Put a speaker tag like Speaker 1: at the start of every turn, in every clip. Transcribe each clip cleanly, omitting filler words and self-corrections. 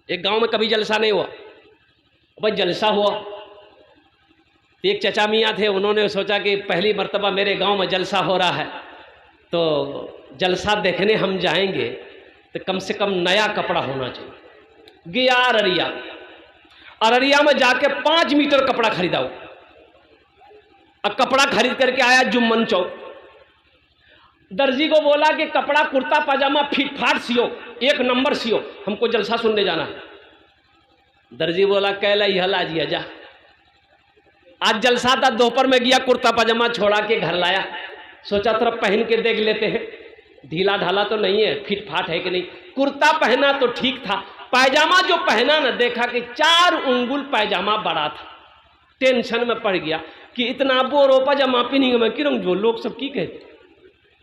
Speaker 1: एक गांव में कभी जलसा नहीं हुआ, भाई जलसा हुआ तो एक चचा मियाँ थे, उन्होंने सोचा कि पहली मर्तबा मेरे गांव में जलसा हो रहा है तो जलसा देखने हम जाएंगे तो कम से कम नया कपड़ा होना चाहिए। गया अररिया, अररिया में जाके 5 मीटर कपड़ा खरीदा वो। अब कपड़ा खरीद करके आया जुम्मन चौक, दर्जी को बोला कि कपड़ा कुर्ता पाजामा फिट फाट सियो, 1 नंबर सियो, हमको जलसा सुनने जाना है। दर्जी बोला कैला हला जिया जा। आज जलसा था, दोपहर में गया, कुर्ता पाजामा छोड़ा के घर लाया, सोचा थोड़ा पहन के देख लेते हैं, ढीला ढाला तो नहीं है, फिट फाट है कि नहीं। कुर्ता पहना तो ठीक था, पायजामा जो पहना ना, देखा कि 4 उंगुल पायजामा बड़ा था। टेंशन में पड़ गया कि इतना बोरो पाजामा पहनेंगे मैं क्यों, जो लोग सब की कहते।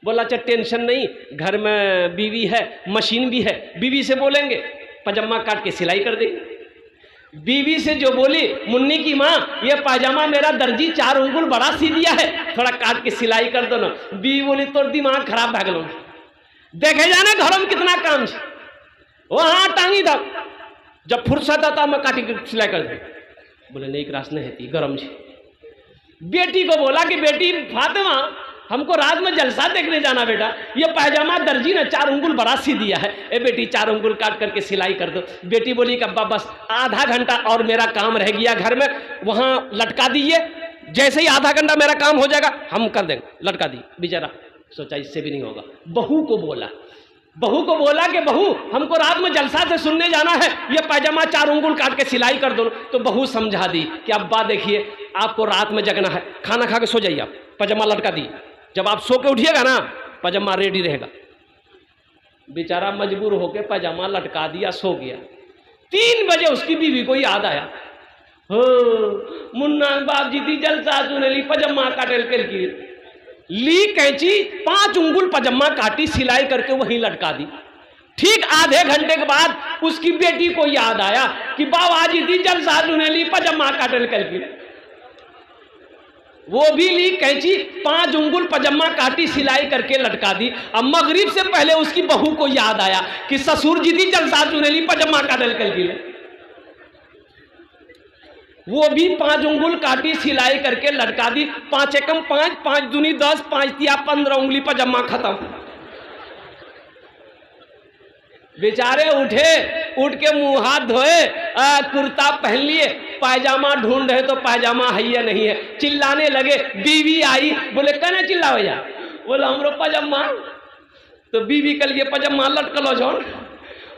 Speaker 1: बोला अच्छा टेंशन नहीं, घर में बीवी है, मशीन भी है, बीवी से बोलेंगे पाजामा काट के सिलाई कर देंगे। बीवी से जो बोली, मुन्नी की माँ ये पाजामा मेरा दर्जी 4 उंगुल बड़ा सी दिया है, थोड़ा काट के सिलाई कर दो ना। बीवी बोली तोर दिमाग खराब भाग लो, देखे जाना घर में कितना काम है, वहां टांगी था, जब फुर्सत आता मैं काटी के सिलाई कर दे। बोले नहीं एक रास नहीं थी गरम जी। बेटी को बोला कि बेटी फातिमा हमको रात में जलसा देखने जाना बेटा, ये पायजामा दर्जी ने 4 उंगुल बड़ा सी दिया है, ए बेटी 4 उंगुल काट करके सिलाई कर दो। बेटी बोली कि अब्बा बस आधा घंटा और मेरा काम रह गया घर में, वहां लटका दीजिए, जैसे ही आधा घंटा मेरा काम हो जाएगा हम कर देंगे। लटका दी, बेचारा सोचा इससे भी नहीं होगा। बहू को बोला कि बहू हमको रात में जलसा से सुनने जाना है, ये पायजामा 4 उंगुल काट के सिलाई कर दो। तो बहू समझा दी कि अब्बा देखिए आपको रात में जगना है, खाना खा के सो जाइए, आप पायजामा लटका दी, जब आप सो के उठिएगा ना पायजामा रेडी रहेगा। बेचारा मजबूर होकर पायजामा लटका दिया, सो गया। 3 बजे उसकी बीवी को याद आया, हो मुन्ना बाप जी थी जलसा सुने ली, पायजामा काटे करके ली कैंची, 5 उंगुल पायजामा काटी, सिलाई करके वहीं लटका दी। ठीक आधे घंटे के बाद उसकी बेटी को याद आया कि बाबा जी थी जलसा सुने ली, पायजामा काटे करके, वो भी ली कैंची, 5 उंगुल पायजामा काटी, सिलाई करके लटका दी। अब मगरिब से पहले उसकी बहू को याद आया कि ससुर जी थी जलसा सुने ली, पायजामा काटे करके, वो भी 5 उंगुल काटी, सिलाई करके लटका दी। 5 एकम 5, 5 दूनी 10, 5 तिया 15 उंगली पायजामा खत्म। बेचारे उठ के मुंह हाथ धोए, कुर्ता पहन लिए, पायजामा ढूंढ रहे तो पायजामा है नहीं है, चिल्लाने लगे। बीवी आई, बोले कहना चिल्ला भैया, बोले हमरो पायजामा। तो बीवी कल के पायजामा लटकलो जो,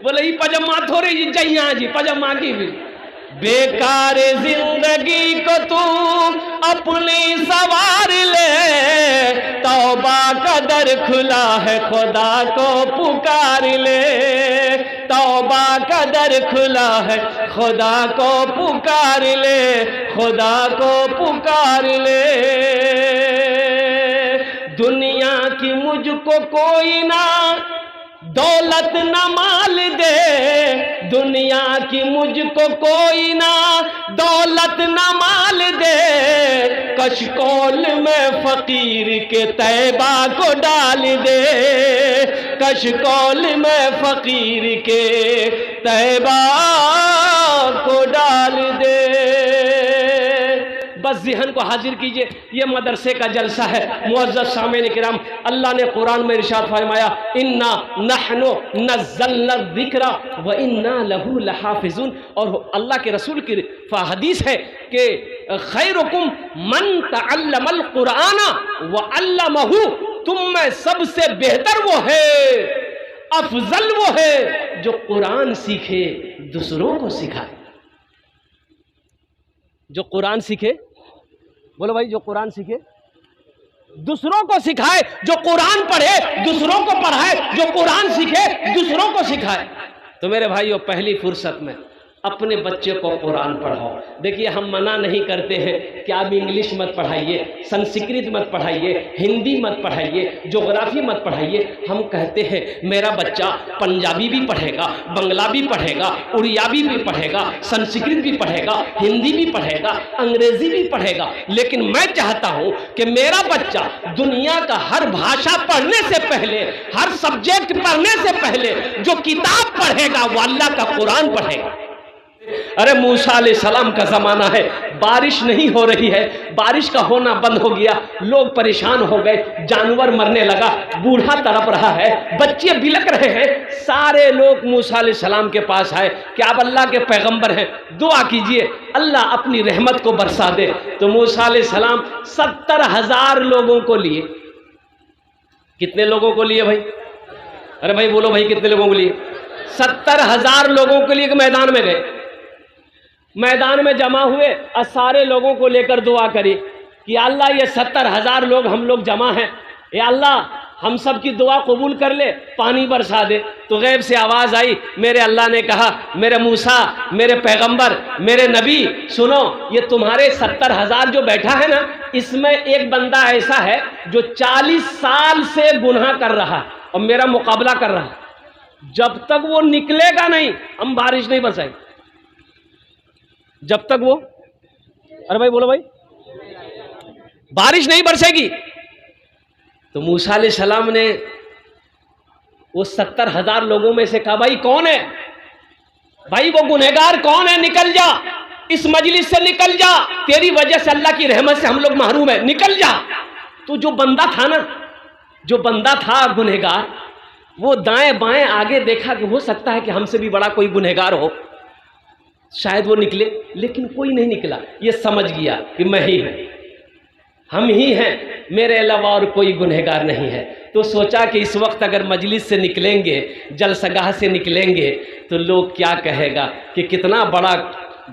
Speaker 1: बोले ये पायजामा थोड़े जी चाहिए जी, पायजामा की भी बेकार जिंदगी को तू अपनी सवार ले, तौबा का दर खुला है खुदा को पुकार ले, तौबा का दर खुला है खुदा को पुकार ले, खुदा को पुकार ले। दुनिया की मुझको कोई ना दौलत न माल दे, दुनिया की मुझको कोई ना दौलत न माल दे, कशकोल में फकीर के तैबा को डाल दे, कशकोल में फकीर के तैबा को डाल दे। बस ज़हन को हाजिर कीजिए, ये मदरसे का जलसा है। मुअज़्ज़ज़ सामीन किराम, अल्लाह ने कुरान में इरशाद फरमाया, इन्ना नहनु नज़्ज़लना ज़िक्रा व इन्ना लहू लहाफ़िज़ून। और अल्लाह के रसूल की हदीस है कि खैरुकुम मन तअल्लमल कुरान व अल्लमहु, तुम में सबसे बेहतर वो है, अफजल वो है जो कुरान सीखे दूसरों को सिखाए। जो कुरान सीखे, बोलो भाई, जो कुरान सीखे दूसरों को सिखाए, जो कुरान पढ़े दूसरों को पढ़ाए, जो कुरान सीखे दूसरों को सिखाए। तो मेरे भाइयों, पहली फुर्सत में अपने बच्चे को कुरान पढ़ाओ। देखिए, हम मना नहीं करते हैं कि आप इंग्लिश मत पढ़ाइए, संस्कृत मत पढ़ाइए, हिंदी मत पढ़ाइए, ज्योग्राफी मत पढ़ाइए। हम कहते हैं मेरा बच्चा पंजाबी भी पढ़ेगा, बंगला भी पढ़ेगा, उड़ियावी भी पढ़ेगा, संस्कृत भी पढ़ेगा, हिंदी भी पढ़ेगा, अंग्रेजी भी पढ़ेगा। लेकिन मैं चाहता हूं कि मेरा बच्चा दुनिया का हर भाषा पढ़ने से पहले, हर सब्जेक्ट पढ़ने से पहले जो किताब पढ़ेगा वो अल्लाह का कुरान पढ़ेगा। अरे मूसा अलैहिस्सलाम का ज़माना है, बारिश नहीं हो रही है, बारिश का होना बंद हो गया, लोग परेशान हो गए, जानवर मरने लगा, बूढ़ा तड़प रहा है, बच्चे बिलक रहे हैं। सारे लोग मूसा अलैहिस्सलाम के पास आए कि आप अल्लाह के पैगंबर हैं, दुआ कीजिए अल्लाह अपनी रहमत को बरसा दे। तो मूसा अलैहिस्सलाम 70,000 लोगों को लिए। कितने लोगों को लिए भाई? अरे भाई बोलो भाई, कितने लोगों को लिए? 70,000 लोगों के लिए मैदान में गए। मैदान में जमा हुए और सारे लोगों को लेकर दुआ करी कि अल्लाह ये 70,000 लोग हम लोग जमा हैं, या अल्लाह हम सब की दुआ कबूल कर ले, पानी बरसा दे। तो गैब से आवाज़ आई, मेरे अल्लाह ने कहा मेरे मूसा, मेरे पैगंबर, मेरे नबी सुनो, ये तुम्हारे 70,000 जो बैठा है ना, इसमें एक बंदा ऐसा है जो 40 साल से गुनाह कर रहा है और मेरा मुकाबला कर रहा है। जब तक वो निकलेगा नहीं हम बारिश नहीं बरसाएंगे। जब तक वो, अरे भाई बोलो भाई, बारिश नहीं बरसेगी। तो मूसा अलैहिस्सलाम ने वो 70,000 लोगों में से कहा, भाई कौन है भाई, वो गुनहगार कौन है, निकल जा, इस मजलिस से निकल जा, तेरी वजह से अल्लाह की रहमत से हम लोग महरूम है, निकल जा। तो जो बंदा था ना, जो बंदा था गुनहगार, वो दाएं बाएं आगे देखा कि हो सकता है कि हमसे भी बड़ा कोई गुनहगार हो, शायद वो निकले, लेकिन कोई नहीं निकला। ये समझ गया कि मैं ही हूं, हम ही हैं, मेरे अलावा और कोई गुनहगार नहीं है। तो सोचा कि इस वक्त अगर मजलिस से निकलेंगे, जलसगाह से निकलेंगे, तो लोग क्या कहेगा कि कितना बड़ा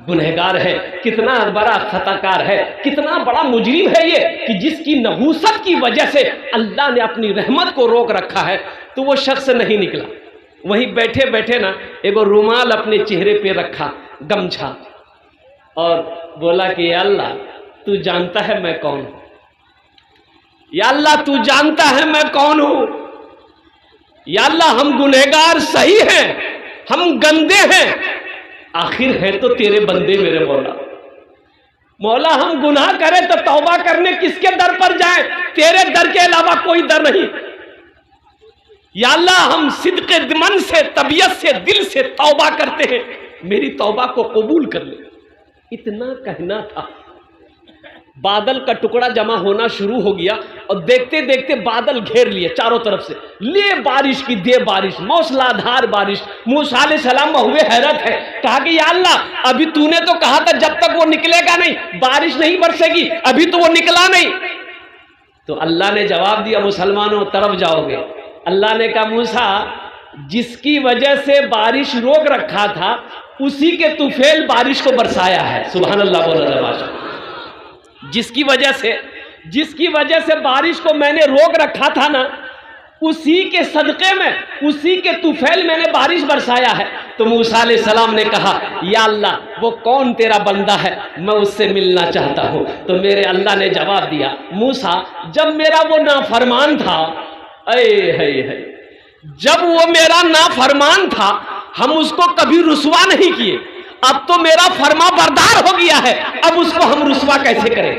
Speaker 1: गुनहगार है, कितना बड़ा खताकार है, कितना बड़ा मुजरिम है ये, कि जिसकी नहूसत की वजह से अल्लाह ने अपनी रहमत को रोक रखा है। तो वो शख्स नहीं निकला, वहीं बैठे बैठे ना एगो रुमाल अपने चेहरे पे रखा, गमछा, और बोला कि या अल्लाह तू जानता है मैं कौन हूं, या अल्लाह तू जानता है मैं कौन हूं, या अल्लाह हम गुनहगार सही हैं, हम गंदे हैं, आखिर है तो तेरे बंदे मेरे मौला। मौला हम गुनाह करें तो तौबा करने किसके दर पर जाएं, तेरे दर के अलावा कोई दर नहीं। या अल्लाह हम सिद्क़े मन से, तबीयत से, दिल से तौबा करते हैं, मेरी तौबा को कबूल कर ले। इतना कहना था, बादल का टुकड़ा जमा होना शुरू हो गया और देखते देखते बादल घेर लिए चारों तरफ से, ले बारिश की दे बारिश, मौसलाधार बारिश। मूसा अलैहिस्सलाम हुए हैरत है, कहा कि या अल्लाह अभी तूने तो कहा था जब तक वो निकलेगा नहीं बारिश नहीं बरसेगी, अभी तो वो निकला नहीं। तो अल्लाह ने जवाब दिया, मुसलमानों तरफ जाओगे। अल्लाह ने कहा मूसा, जिसकी वजह से बारिश रोक रखा था उसी के तुफैल बारिश को बरसाया है। सुभान अल्लाह बोला। जिसकी वजह से बारिश को मैंने रोक रखा था ना, उसी के सदक़े में, उसी के तुफैल मैंने बारिश बरसाया है। तो मूसा अलैहिस्सलाम ने कहा, या अल्लाह वो कौन तेरा बंदा है, मैं उससे मिलना चाहता हूँ। तो मेरे अल्लाह ने जवाब दिया, मूसा जब मेरा वो नाफरमान था, है जब वो मेरा नाफरमान था, हम उसको कभी रुसवा नहीं किए, अब तो मेरा फरमा बरदार हो गया है, अब उसको हम रुसवा कैसे करें,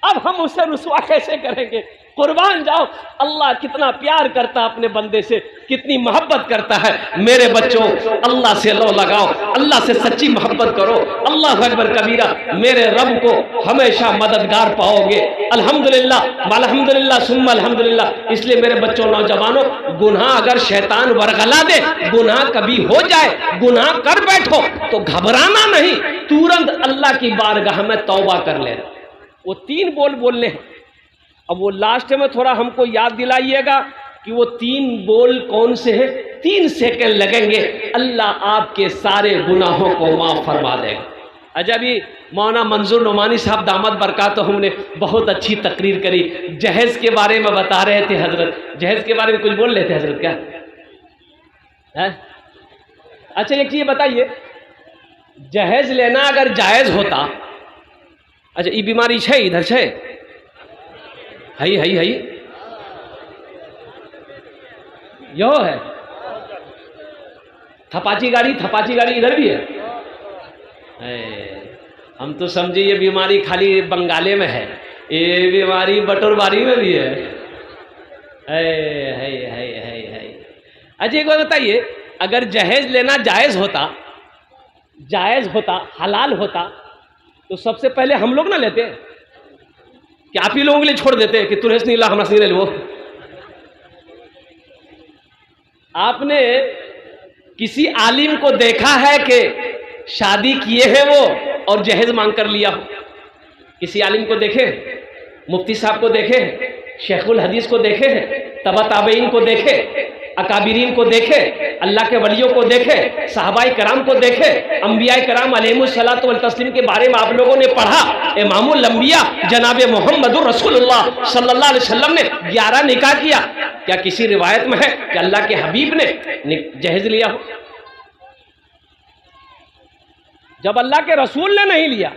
Speaker 1: अब हम उसे रुसवा कैसे करेंगे। कुर्बान जाओ, अल्लाह कितना प्यार करता है अपने बंदे से, कितनी मोहब्बत करता है। मेरे बच्चों, अल्लाह से लो लगाओ, अल्लाह से सच्ची मोहब्बत करो। अल्लाह अकबर कबीरा, मेरे रब को हमेशा मददगार पाओगे। अल्हम्दुलिल्लाह, अल्हम्दुलिल्लाह सुम्मा अल्हम्दुलिल्लाह। इसलिए मेरे बच्चों, नौजवानों, गुनाह अगर शैतान वरगला दे, गुनाह कभी हो जाए, गुनाह कर बैठो तो घबराना नहीं, तुरंत अल्लाह की बारगाह में तौबा कर लेना। वो 3 बोल बोलने हैं। अब वो लास्ट में थोड़ा हमको याद दिलाइएगा कि वो 3 बोल कौन से हैं। 3 सेकंड लगेंगे, अल्लाह आपके सारे गुनाहों को माफ़ फरमा देगा। अच्छा, भी मौलाना मंजूर नोमानी साहब दामद बरकातहू ने बहुत अच्छी तकरीर करी, जहेज़ के बारे में बता रहे थे हजरत। जहेज़ के बारे में कुछ बोल रहे थे हजरत, क्या है? अच्छा, एक चीज़ बताइए, जहेज लेना अगर जायज होता, अच्छा ये बीमारी है इधर है, हई यो है थपाची गाड़ी इधर भी है। हम तो समझे ये बीमारी खाली बंगाले में है, ये बीमारी बटोरबारी में भी है। अच्छा एक बात बताइए, अगर जहेज लेना जायज होता हलाल होता तो सबसे पहले हम लोग ना लेते, कि आप ही लोगों के लिए छोड़ देते कि तुरंत नहीं ला, हमरा नहीं ले लो। आपने किसी आलिम को देखा है कि शादी किए हैं वो और जहेज मांग कर लिया हो? किसी आलिम को देखे, मुफ्ती साहब को देखे, शेखुल हदीस को देखे, तबा ताबईन को देखे, अकाबिरीन को देखे, अल्लाह के वलियों को देखे, सहाबाए कराम को देखे, अंबियाए कराम अलैहिमुस्सलातु वल तस्लीम के बारे में आप लोगों ने पढ़ा। इमामुल अंबिया जनाब मुहम्मदुर रसूलुल्लाह सल्लल्लाहु अलैहि वसल्लम ने 11 निकाह किया। क्या किसी रिवायत में है कि अल्लाह के हबीब ने जहेज लिया हो? जब अल्लाह के रसूल ने नहीं लिया,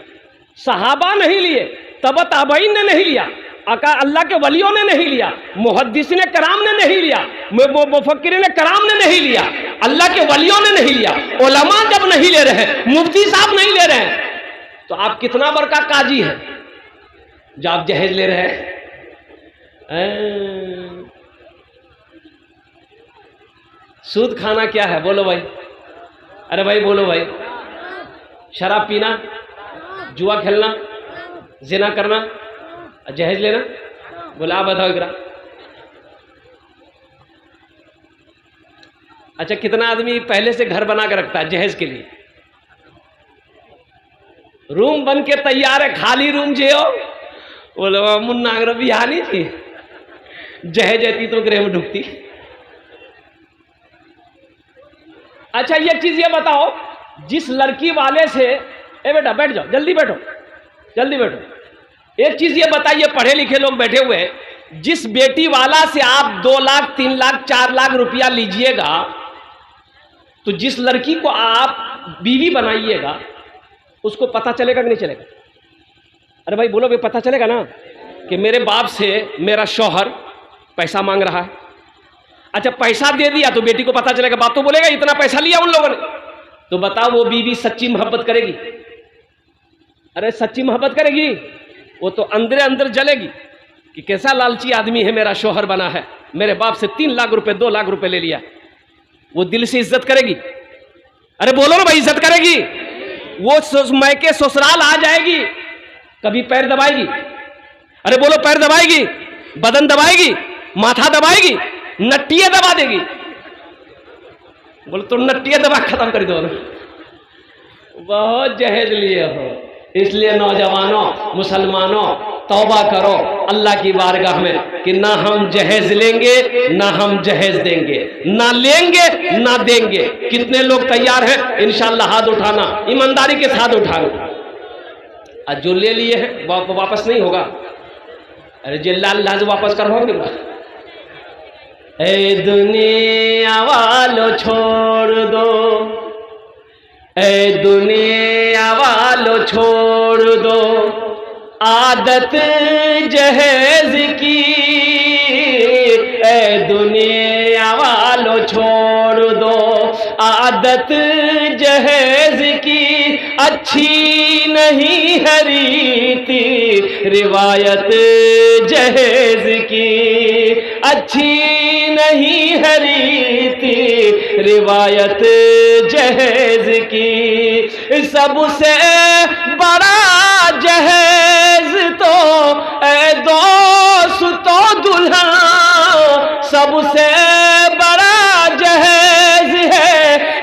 Speaker 1: सहाबा नहीं लिए, तबा ताबईन ने नहीं लिया, अल्लाह के वलियों ने नहीं लिया, मुहद्दिसीन कराम ने नहीं लिया, मुफक्किरीन कराम ने नहीं लिया, अल्लाह के वलियों ने नहीं लिया, उलमा जब नहीं ले रहे हैं, मुफ्ती साहब नहीं ले रहे हैं, तो आप कितना बड़का काजी है जो आप जहेज ले रहे हैं? सूद खाना क्या है बोलो भाई? अरे भाई बोलो भाई। शराब पीना, जुआ खेलना, जिना करना, जहेज लेना, बोला आप बताओ इकरा। अच्छा कितना आदमी पहले से घर बना कर रखता है जहेज के लिए? रूम बन के तैयार है, खाली रूम जियो बोलो मुन्ना अगर बिहानी थी जहेज आती तो गृह में ढुकती। अच्छा ये चीज ये बताओ, जिस लड़की वाले से, ए बेटा बैठ जाओ, जल्दी बैठो, एक चीज ये बताइए, पढ़े लिखे लोग बैठे हुए हैं, जिस बेटी वाला से आप 2 लाख 3 लाख 4 लाख रुपया लीजिएगा, तो जिस लड़की को आप बीवी बनाइएगा उसको पता चलेगा कि नहीं चलेगा? अरे भाई बोलो भाई, पता चलेगा ना कि मेरे बाप से मेरा शौहर पैसा मांग रहा है। अच्छा पैसा दे दिया तो बेटी को पता चलेगा, बाप तो बोलेगा इतना पैसा लिया उन लोगों ने। तो बताओ वो बीवी सच्ची मोहब्बत करेगी? अरे सच्ची मोहब्बत करेगी? वो तो अंदर अंदर जलेगी कि कैसा लालची आदमी है, मेरा शौहर बना है, मेरे बाप से 3 लाख रुपए 2 लाख रुपए ले लिया। वो दिल से इज्जत करेगी? अरे बोलो ना भाई, इज्जत करेगी? वो मैके ससुराल आ जाएगी, कभी पैर दबाएगी? अरे बोलो, पैर दबाएगी, बदन दबाएगी, माथा दबाएगी, नट्टियां दबा देगी? बोलो तो नट्टियां दबा खत्म कर दो ना। बहुत जहेज लिए हो, इसलिए नौजवानों मुसलमानों तौबा करो अल्लाह की बारगाह में कि ना हम जहेज लेंगे ना हम जहेज देंगे, ना लेंगे ना देंगे। कितने लोग तैयार हैं इंशाअल्लाह? हाथ उठाना, ईमानदारी के साथ उठाना। आज जो ले लिए हैं वापस नहीं होगा। अरे जिल्ला से वापस करवाओगे? ए दुनिया वालों छोड़ दो, ए दुनिया वालों छोड़ दो आदत जहेज की, ए दुनिया वालों छोड़ दो आदत जहेज की। अच्छी नहीं है रीति रिवायत जहेज की, अच्छी नहीं है रीति रिवायत जहेज की। सबसे बड़ा जहेज तो ए दोस्तों दुल्हन, सबसे बड़ा जहेज है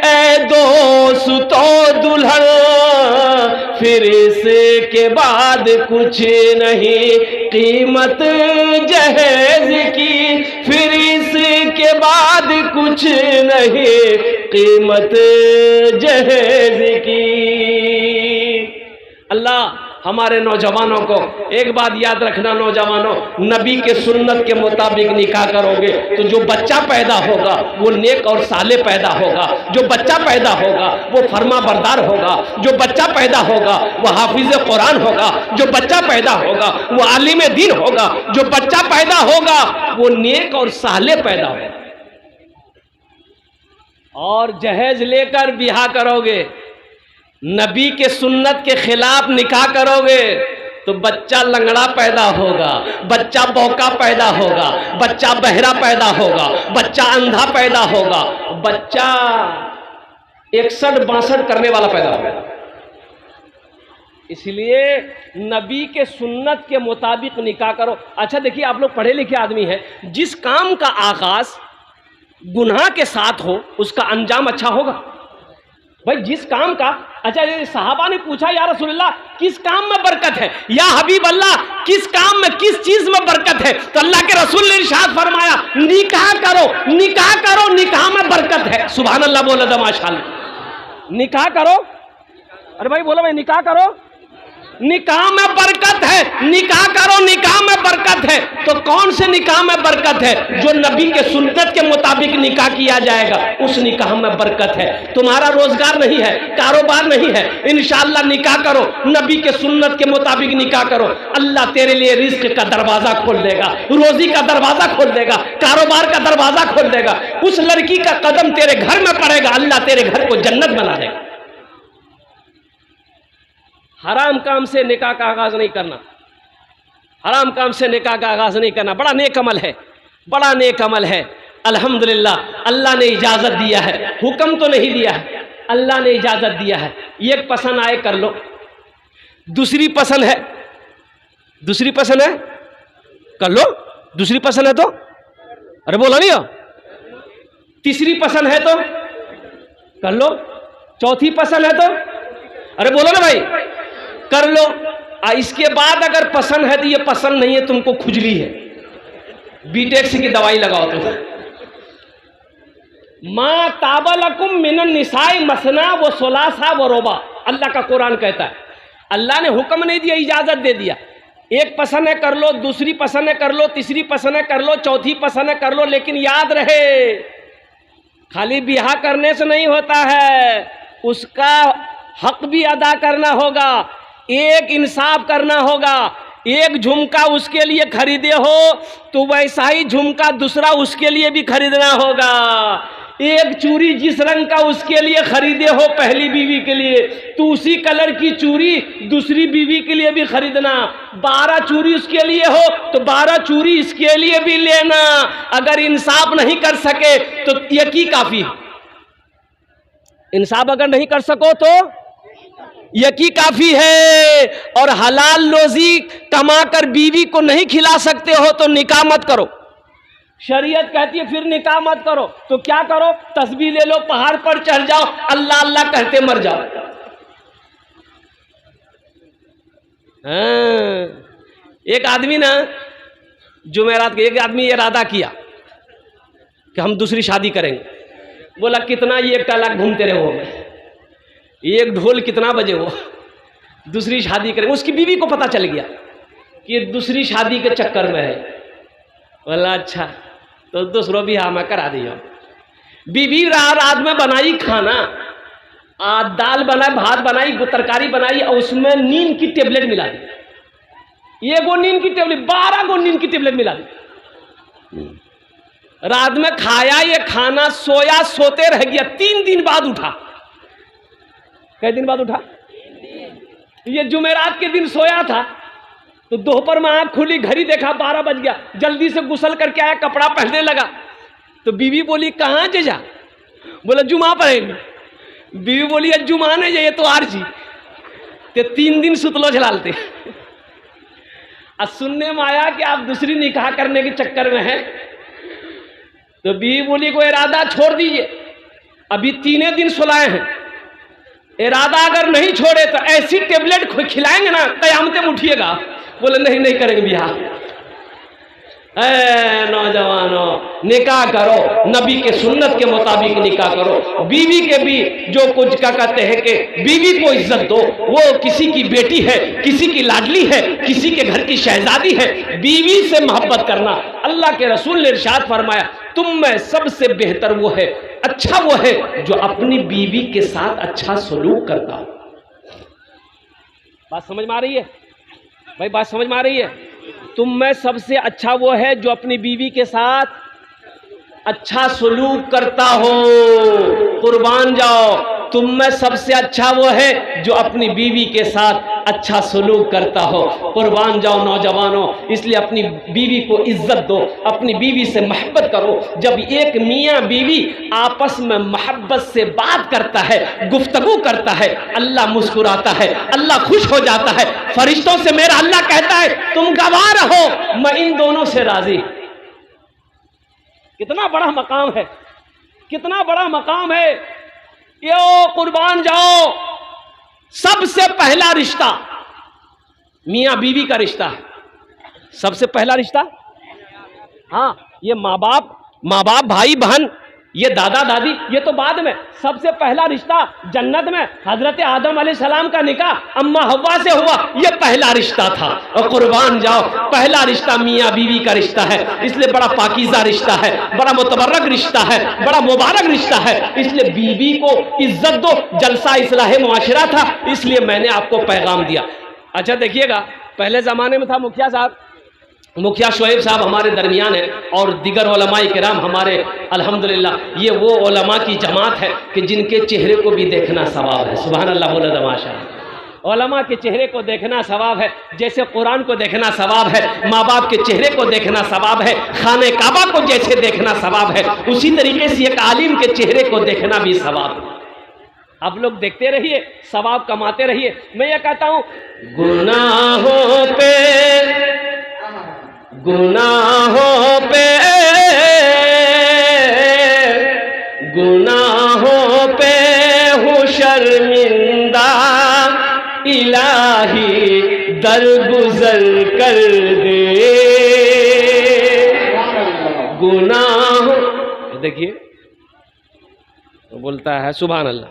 Speaker 1: ए दोस्तों दुल्हन। फिर इसके बाद कुछ नहीं कीमत जहेज की, फिर इसके बाद कुछ नहीं कीमत जहेज की। अल्लाह हमारे नौजवानों को एक बात याद रखना, नौजवानों, नबी के सुन्नत के मुताबिक निकाह करोगे तो जो बच्चा पैदा होगा वो नेक और साले पैदा होगा, जो बच्चा पैदा होगा वो फर्मा बरदार होगा, जो बच्चा पैदा होगा वो हाफिज कुरान होगा, जो बच्चा पैदा होगा वो आलिम दीन होगा, जो बच्चा पैदा होगा वो नेक और साले पैदा होगा। और जहेज लेकर बिहा करोगे, नबी के सुन्नत के खिलाफ निकाह करोगे तो बच्चा लंगड़ा पैदा होगा, बच्चा बौका पैदा होगा, बच्चा बहरा पैदा होगा, बच्चा अंधा पैदा होगा, बच्चा 61-62 करने वाला पैदा होगा। इसलिए नबी के सुन्नत के मुताबिक निकाह करो। अच्छा देखिए, आप लोग पढ़े लिखे आदमी हैं, जिस काम का आगाज गुनाह के साथ हो उसका अंजाम अच्छा होगा। भाई जिस काम का, अच्छा ये सहाबा ने पूछा या रसूलल्लाह किस काम में बरकत है, या हबीब अल्लाह किस काम में, किस चीज में बरकत है? तो अल्लाह के रसूल ने इरशाद फरमाया निकाह करो, निकाह करो, निकाह में बरकत है। सुभान अल्लाह बोला था माशाअल्लाह। निकाह करो, अरे भाई बोलो भाई निकाह करो, निकाह में बरकत है, निकाह करो, निकाह में बरकत है। तो कौन से निकाह में बरकत है? जो नबी के सुन्नत के मुताबिक निकाह किया जाएगा उस निकाह में बरकत है। तुम्हारा रोजगार नहीं है, कारोबार नहीं है, इंशाअल्लाह निकाह करो, नबी के सुन्नत के मुताबिक निकाह करो, अल्लाह तेरे लिए रिस्क का दरवाजा खोल देगा, रोजी का दरवाजा खोल देगा, कारोबार का दरवाजा खोल देगा। उस लड़की का कदम तेरे घर में पड़ेगा, अल्लाह तेरे घर को जन्नत बना देगा। हराम काम से निकाह का आगाज नहीं करना, हराम काम से निकाह का आगाज नहीं करना। बड़ा नेक अमल है, बड़ा नेक अमल है। अल्हम्दुलिल्लाह अल्लाह ने इजाज़त दिया है, हुक्म तो नहीं दिया है, अल्लाह ने इजाज़त दिया है। एक पसंद आए कर लो, दूसरी पसंद है, दूसरी पसंद है कर लो, दूसरी पसंद है तो, अरे बोला नहीं हो, तीसरी पसंद है तो कर लो, चौथी पसंद है तो, अरे बोलो ना भाई कर लो। इसके बाद अगर पसंद है तो ये पसंद नहीं है, तुमको खुजली है, बीटेक्स की दवाई लगाओ तुम। माँ ताबलकुम मिनन निसाई मसना व सुलासा व रोबा, अल्लाह का कुरान कहता है। अल्लाह ने हुक्म नहीं दिया, इजाजत दे दिया। एक पसंद है कर लो, दूसरी पसंद है कर लो, तीसरी पसंद है कर लो, चौथी पसंद है कर लो, लेकिन याद रहे खाली बिहा करने से नहीं होता है, उसका हक भी अदा करना होगा, एक इंसाफ करना होगा। एक झुमका उसके लिए खरीदे हो तो वैसा ही झुमका दूसरा उसके लिए भी खरीदना होगा। एक चूड़ी जिस रंग का उसके लिए खरीदे हो पहली बीवी के लिए, तो उसी कलर की चूड़ी दूसरी बीवी के लिए भी खरीदना। 12 चूड़ी उसके लिए हो तो 12 चूड़ी इसके लिए भी लेना। अगर इंसाफ नहीं कर सके तो यकी काफी, इंसाफ अगर नहीं कर सको तो यकी काफी है। और हलाल रोजी कमाकर बीवी को नहीं खिला सकते हो तो निकाह मत करो। शरीयत कहती है फिर निकाह मत करो, तो क्या करो, तस्बीह ले लो, पहाड़ पर चढ़ जाओ, अल्लाह अल्लाह कहते मर जाओ। एक आदमी ना जुमेरात के, एक आदमी इरादा किया कि हम दूसरी शादी करेंगे। बोला कितना, ये 1 लाख घूमते रहे हो, एक ढोल कितना बजे हो, दूसरी शादी करेंगे। उसकी बीवी को पता चल गया कि ये दूसरी शादी के चक्कर में है। बोला अच्छा तो दूसरों भी हाँ मैं करा दिया। बीवी रात में बनाई खाना, दाल बनाई, भात बनाई, तरकारी बनाई और उसमें नींद की टेबलेट मिला दी। ये गो नींद की टेबलेट, 12 गो नींद की टेबलेट मिला दी। रात में खाया ये खाना, सोया, सोते रह गया। 3 दिन बाद उठा। कई दिन बाद उठा? ये जुमेरात के दिन सोया था तो दोपहर में आँख खुली, घड़ी देखा 12 बज गया। जल्दी से गुसल करके आया, कपड़ा पहनने लगा तो बीवी बोली कहाँ जा? बोला जुमा पढ़ेंगे। बीवी बोली जुमा नहीं जाइए तो आर जी ते 3 दिन सुतलो झलालते। सुनने में आया कि आप दूसरी निकाह करने के चक्कर में हैं, तो बीवी बोली को इरादा छोड़ दीजिए, अभी 3 दिन सुलाए हैं, इरादा अगर नहीं छोड़े तो ऐसी टेबलेट खिलाएंगे ना कयामत में उठिएगा। बोले नहीं नहीं करेंगे बिहार। ऐ नौजवानों, निकाह करो, नबी के सुन्नत के मुताबिक निकाह करो। बीवी के भी जो कुछ क्या कहते हैं कि बीवी को इज्जत दो, वो किसी की बेटी है, किसी की लाडली है, किसी के घर की शहजादी है। बीवी से मोहब्बत करना, अल्लाह के रसूल ने इरशाद फरमाया, तुम में सबसे बेहतर वो है, अच्छा वो है जो अपनी बीवी के साथ अच्छा सलूक करता हो। बात समझ में आ रही है भाई? बात समझ में आ रही है? तुम में सबसे अच्छा वो है जो अपनी बीवी के साथ अच्छा सलूक करता हो। कुर्बान जाओ, तुम में सबसे अच्छा वो है जो अपनी बीवी के साथ अच्छा सलूक करता हो। कुर्बान जाओ नौजवानों, इसलिए अपनी बीवी को इज्जत दो, अपनी बीवी से मोहब्बत करो। जब एक मियाँ बीवी आपस में मोहब्बत से बात करता है, गुफ्तगू करता है, अल्लाह मुस्कुराता है, अल्लाह खुश हो जाता है। फरिश्तों से मेरा अल्लाह कहता है तुम गवाह रहो, मैं इन दोनों से राजी। कितना बड़ा मकाम है, कितना बड़ा मकाम है। यो कुर्बान जाओ, सबसे पहला रिश्ता मियां बीवी का रिश्ता है। सबसे पहला रिश्ता, हाँ, ये माँ बाप भाई बहन, ये दादा दादी, ये तो बाद में। सबसे पहला रिश्ता जन्नत में हजरत आदम अलैहिस्सलाम का निकाह अम्मा हव्वा से हुआ, ये पहला रिश्ता था। और कुर्बान जाओ, पहला रिश्ता मियाँ बीवी का रिश्ता है, इसलिए बड़ा पाकीज़ा रिश्ता है, बड़ा मुतबर्रक रिश्ता है, बड़ा मुबारक रिश्ता है। इसलिए बीवी को इज्जत दो। जलसा इस्लाह मुआशरा था, इसलिए मैंने आपको पैगाम दिया। अच्छा देखिएगा, पहले ज़माने में था मुखिया शोएब साहब हमारे दरमियान है, और दिगर उलमाए किराम हमारे, अल्हम्दुलिल्लाह ये वो उलमा की जमात है कि जिनके चेहरे को भी देखना सवाब है। सुभान अल्लाह बोला तमाशा। उलमा के चेहरे को देखना सवाब है, जैसे कुरान को देखना सवाब है, माँ बाप के चेहरे को देखना सवाब है, खाने काबा को जैसे देखना सवाब है, उसी तरीके से एक आलिम के चेहरे को देखना भी सवाब है। आप लोग देखते रहिए, सवाब कमाते रहिए। मैं ये कहता हूँ, गुनाहों पे हूँ शर्मिंदा, इलाही दरगुजर कर दे। गुनाहों, देखिए तो बोलता है सुभान अल्लाह।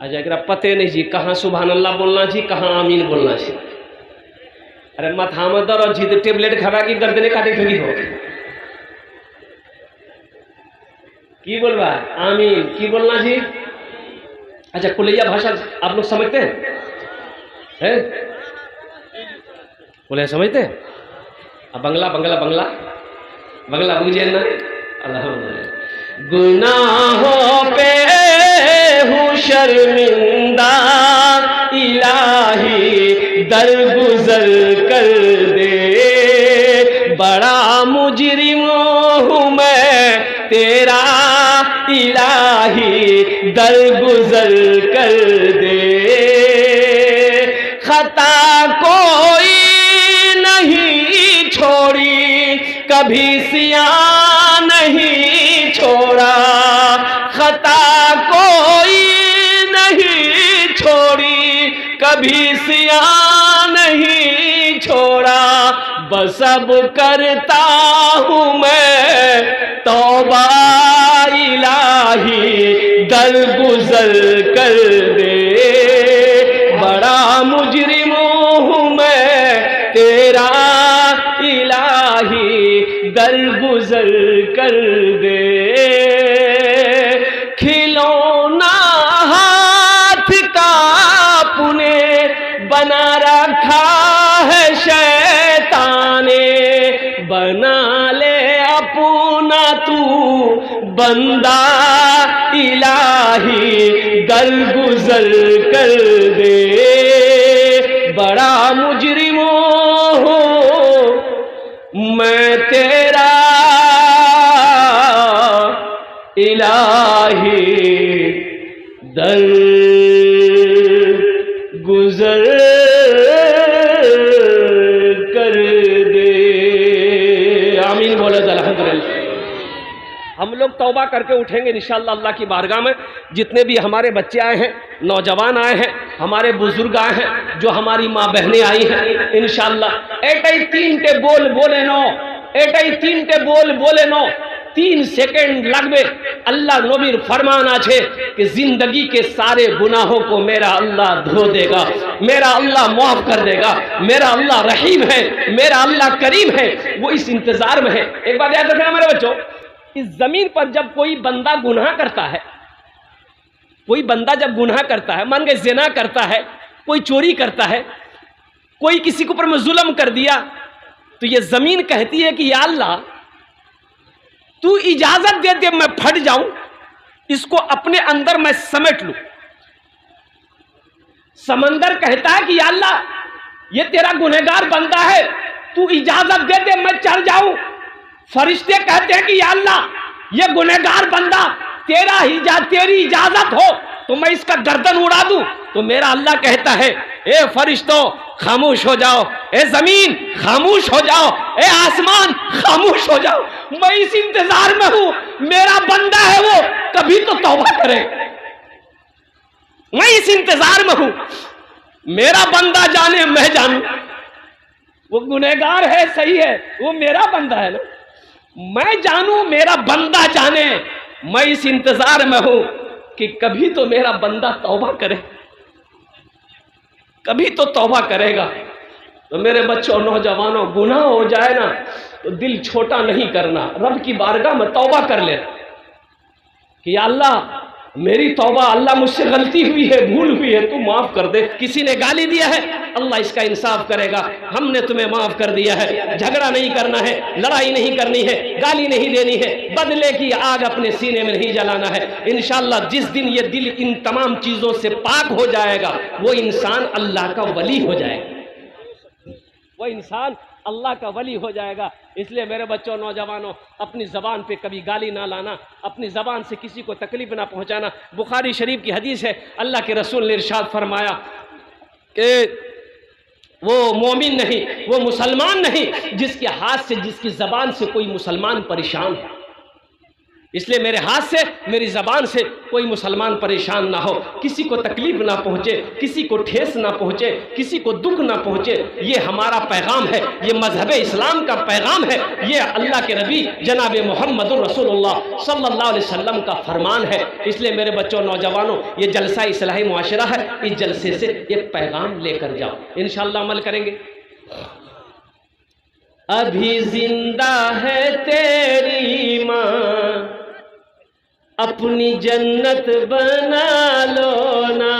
Speaker 1: अच्छा एकरा पते नहीं जी कहाँ सुभान अल्लाह बोलना चाहिए, कहाँ आमीन बोलना चाहिए। अरे माथा में दर्द जी तो टेबलेट खावा की गर्दने काटे ठगी हो की बोलवा आमीन की बोलना जी। अच्छा कुलैया भाषा आप लोग समझते हैं? कुलैया समझते हैं? अब बंगला बंगला बंगला बंगला बुझे ना। अल्हम्दुलिल्लाह। गुनाहों पे हूँ शर्मिंदा, इलाही दरगुजर कर दे। बड़ा मुजरिम हूँ मैं तेरा, इलाही दरगुजर कर दे। खता कोई नहीं छोड़ी, कभी सिया नहीं छोड़ा। खता कोई नहीं छोड़ी, कभी सिया नहीं छोड़ा। बस अब करता हूँ मैं तौबा, इलाही दरगुजर कर दे। बड़ा मुजरिम हूँ मैं तेरा, इलाही दरगुजर कर दे। खिलौना हाथ का पुने बना रखा है शैताने। बना ले अपना तू बंदा, इलाही दरगुजर कर दे। बड़ा मुजरिम हूँ मैं तेरा, इलाही दर गुजर कर दे। आमीन बोले तो अल्हम्दुलिल्लाह। हम लोग तौबा करके उठेंगे इंशाअल्लाह अल्लाह की बारगाह में। जितने भी हमारे बच्चे आए हैं, नौजवान आए हैं, हमारे बुजुर्ग आए हैं, जो हमारी माँ बहनें आई हैं, इंशाअल्लाह एटाई 3 टे बोल बोले नो, एटाई 3 टे बोल बोले नो 3 सेकंड लगबे। अल्लाह नबीर फरमान आछे कि जिंदगी के सारे गुनाहों को मेरा अल्लाह धो देगा, मेरा अल्लाह माफ कर देगा, मेरा अल्लाह रहीम है, मेरा अल्लाह करीम है। वो इस इंतजार में है। एक बात याद रखना मेरे बच्चों, इस जमीन पर जब कोई बंदा गुनाह करता है, कोई बंदा जब गुनाह करता है, मान के ज़िना करता है, कोई चोरी करता है, कोई किसी के ऊपर में जुल्म कर दिया, तो ये जमीन कहती है कि या अल्लाह तू इजाजत दे दे मैं फट जाऊं, इसको अपने अंदर मैं समेट लूं। समंदर कहता है कि या अल्लाह ये तेरा गुनहगार बंदा है, तू इजाजत दे दे मैं चढ़ जाऊं। फरिश्ते कहते हैं कि या अल्लाह ये गुनहगार बंदा तेरी इजाजत हो तो मैं इसका गर्दन उड़ा दूं। तो मेरा अल्लाह कहता है ए फरिश्तों खामोश हो जाओ, ए जमीन खामोश हो जाओ, ए आसमान खामोश हो जाओ। मैं इस इंतजार में हूं, मेरा बंदा है वो कभी तो तौबा करे। मैं इस इंतजार में हूं, मेरा बंदा जाने मैं जानूं। वो गुनहगार है, सही है, वो मेरा बंदा है ना, मैं जानूं मेरा बंदा जाने। मैं इस इंतजार में हूं कि कभी तो मेरा बंदा तौबा करे, कभी तो तौबा करेगा। तो मेरे बच्चों नौजवानों, गुनाह हो जाए ना तो दिल छोटा नहीं करना, रब की बारगाह में तौबा कर ले कि या अल्लाह मेरी तौबा, अल्लाह मुझसे गलती हुई है, भूल हुई है, तू माफ कर दे। किसी ने गाली दिया है, अल्लाह इसका इंसाफ करेगा, हमने तुम्हें माफ कर दिया है। झगड़ा नहीं करना है, लड़ाई नहीं करनी है, गाली नहीं देनी है, बदले की आग अपने सीने में नहीं जलाना है। इंशाअल्लाह जिस दिन ये दिल इन तमाम चीजों से पाक हो जाएगा, वो इंसान अल्लाह का वली हो जाएगा, वो इंसान अल्लाह का वली हो जाएगा। इसलिए मेरे बच्चों नौजवानों, अपनी ज़बान पे कभी गाली ना लाना, अपनी ज़बान से किसी को तकलीफ ना पहुंचाना। बुखारी शरीफ की हदीस है, अल्लाह के रसूल ने इरशाद फरमाया कि वो मोमिन नहीं, वो मुसलमान नहीं जिसके हाथ से, जिसकी ज़बान से कोई मुसलमान परेशान है। इसलिए मेरे हाथ से, मेरी ज़बान से कोई मुसलमान परेशान ना हो, किसी को तकलीफ ना पहुँचे, किसी को ठेस ना पहुँचे, किसी को दुख ना पहुँचे। ये हमारा पैगाम है, ये मजहब इस्लाम का पैगाम है, ये अल्लाह के नबी जनाब मोहम्मद रसूलुल्लाह सल्लल्लाहु अलैहि वसल्लम का फरमान है। इसलिए मेरे बच्चों नौजवानों, ये जलसा इस्लाही मुआशरा है, इस जलसे से ये पैगाम लेकर जाओ, इंशाअल्लाह अमल करेंगे। अभी जिंदा है तेरी माँ, अपनी जन्नत बना लो ना।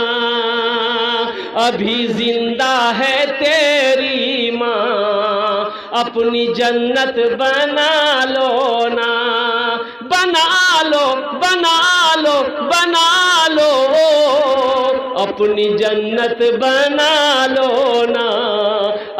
Speaker 1: अभी जिंदा है तेरी माँ, अपनी जन्नत बना लो ना। बना लो, बना लो, बना लो, अपनी जन्नत बना लो ना।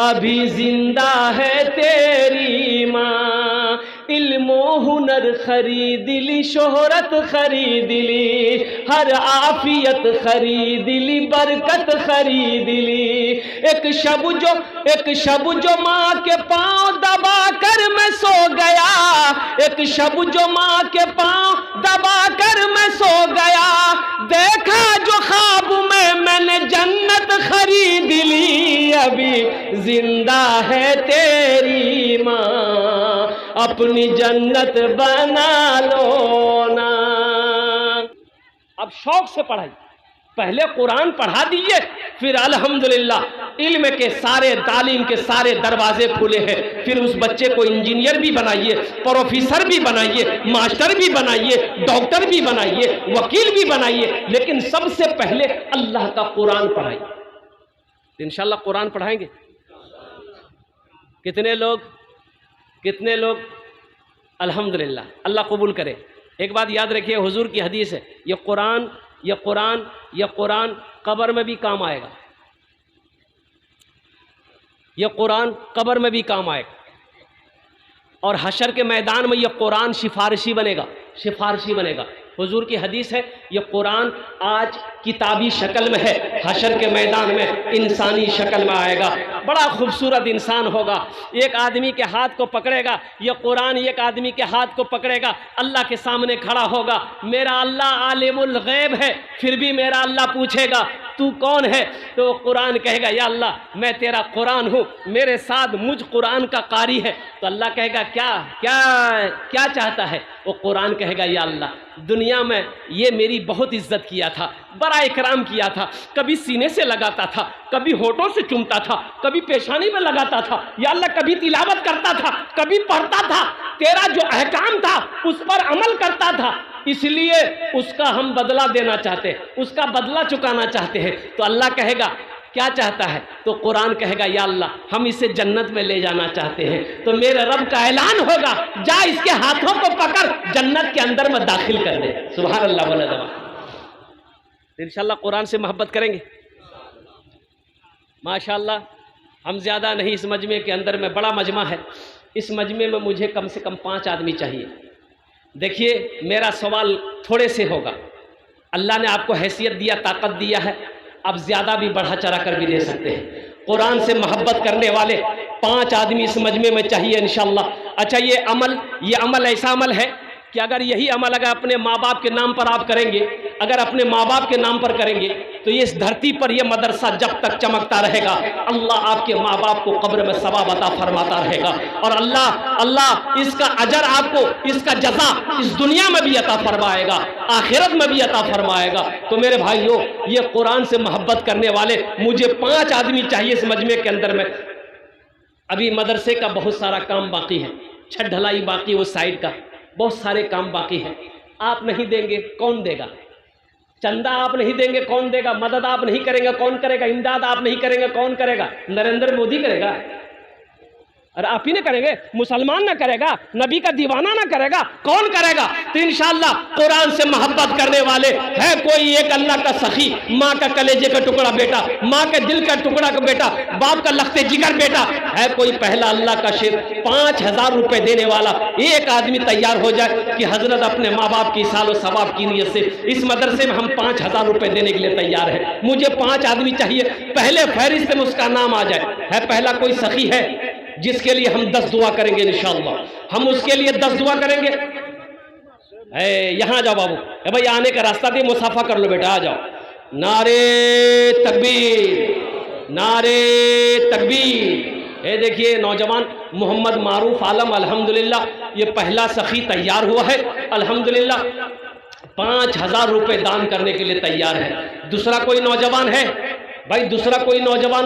Speaker 1: अभी जिंदा है तेरी माँ, इल्मो हुनर खरीद ली, शोहरत खरीद ली, हर आफियत खरीद ली, बरकत खरीद ली। एक शब जो माँ के पाँव दबा कर मैं सो गया, एक शब जो माँ के पाँव दबा कर मैं सो गया, देखा जो ख्वाब में मैंने जन्नत खरीद ली। अभी जिंदा है तेरी माँ, अपनी जन्नत बना लो ना। अब शौक से पढ़ाई, पहले कुरान पढ़ा दीजिए, फिर अल्हम्दुलिल्लाह इल्म के सारे, तालीम के सारे दरवाजे खुले हैं। फिर उस बच्चे को इंजीनियर भी बनाइए, प्रोफेसर भी बनाइए, मास्टर भी बनाइए, डॉक्टर भी बनाइए, वकील भी बनाइए, लेकिन सबसे पहले अल्लाह का कुरान पढ़ाइए। इंशाअल्लाह कुरान पढ़ाएंगे। कितने लोग अल्हम्दुलिल्लाह, अल्लाह कबूल करे। एक बात याद रखिए, हुजूर की हदीस है, ये कुरान कब्र में भी काम आएगा, ये कुरान कब्र में भी काम आएगा, और हशर के मैदान में ये कुरान सिफारिशी बनेगा। हुजूर की हदीस है, ये कुरान आज किताबी शक्ल में है, हशर के मैदान में इंसानी शक्ल में आएगा। बड़ा खूबसूरत इंसान होगा। एक आदमी के हाथ को पकड़ेगा, ये कुरान एक आदमी के हाथ को पकड़ेगा, अल्लाह के सामने खड़ा होगा। मेरा अल्लाह आलिमुल गैब है, फिर भी मेरा अल्लाह पूछेगा तू कौन है? तो कुरान कहेगा या अल्लाह मैं तेरा कुरान हूँ, मेरे साथ मुझ कुरान का कारी है। तो अल्लाह कहेगा क्या क्या क्या चाहता है? वो कुरान कहेगा या अल्लाह दुनिया में ये मेरी बहुत इज्जत किया था, बड़ा इकराम किया था, कभी सीने से लगाता था, कभी होठों से चूमता था, कभी पेशानी में लगाता था, या अल्लाह कभी तिलावत करता था, कभी पढ़ता था, तेरा जो अहकाम था उस पर अमल करता था, इसलिए उसका हम बदला देना चाहते हैं, उसका बदला चुकाना चाहते हैं। तो अल्लाह कहेगा क्या चाहता है? तो कुरान कहेगा या अल्लाह हम इसे जन्नत में ले जाना चाहते हैं। तो मेरे रब का ऐलान होगा जा इसके हाथों को पकड़ जन्नत के अंदर में दाखिल कर दे। सुभान अल्लाह बोला दवा। इंशाअल्लाह कुरान से मोहब्बत करेंगे माशाअल्लाह। हम ज़्यादा नहीं, इस मजमे के अंदर में बड़ा मजमा है, इस मजमे में मुझे कम से कम 5 आदमी चाहिए। देखिए मेरा सवाल थोड़े से होगा, अल्लाह ने आपको हैसियत दिया, ताकत दिया है, आप ज़्यादा भी बढ़ा चढ़ा कर भी दे सकते हैं। कुरान से मोहब्बत करने वाले 5 आदमी इस मजमे में चाहिए इंशाअल्लाह। अच्छा ये अमल ऐसा अमल है कि अगर यही अमल अगर अपने माँ बाप के नाम पर आप करेंगे, अगर अपने माँ बाप के नाम पर करेंगे तो ये इस धरती पर ये मदरसा जब तक चमकता रहेगा, अल्लाह आपके माँ बाप को कब्र में सवाब अता फरमाता रहेगा, और अल्लाह इसका अजर आपको, इसका जज़ा इस दुनिया में भी अता फरमाएगा, आखिरत में भी अता फरमाएगा। तो मेरे भाइयों ये कुरान से मोहब्बत करने वाले मुझे 5 आदमी चाहिए इस मजमे के अंदर में। अभी मदरसे का बहुत सारा काम बाकी है, छत ढलाई बाकी, वो साइड का बहुत सारे काम बाकी है। आप नहीं देंगे कौन देगा? चंदा आप नहीं देंगे कौन देगा? मदद आप नहीं करेंगे कौन करेगा? इमदाद आप नहीं करेंगे कौन करेगा? नरेंद्र मोदी करेगा? अरे आप ही ना करेंगे? मुसलमान ना करेगा? नबी का दीवाना ना करेगा? कौन करेगा? तो इंशाअल्लाह कुरान से मोहब्बत करने वाले है कोई एक अल्लाह का सखी, माँ का कलेजे का टुकड़ा बेटा, माँ के दिल का टुकड़ा का बेटा, बाप का लखते जिगर बेटा है कोई, पहला अल्लाह का शेर 5000 रुपए देने वाला एक आदमी तैयार हो जाए कि हजरत अपने माँ बाप की सालो सवाब की नीयत से इस मदरसे में हम 5000 रुपए देने के लिए तैयार है। मुझे 5 आदमी चाहिए, पहले फहरिस्त में उसका नाम आ जाए। है पहला कोई सखी है जिसके लिए हम 10 दुआ करेंगे इंशाअल्लाह, हम उसके लिए 10 दुआ करेंगे। यहाँ जाओ बाबू, भाई आने का रास्ता दे, मुसाफा कर लो बेटा, आ जाओ। नारे तकबीर, नारे तकबीर। ये देखिए नौजवान मोहम्मद मारूफ आलम अल्हम्दुलिल्लाह ये पहला सखी तैयार हुआ है अल्हम्दुलिल्लाह, 5000 रुपए दान करने के लिए तैयार है। दूसरा कोई नौजवान है भाई, दूसरा कोई नौजवान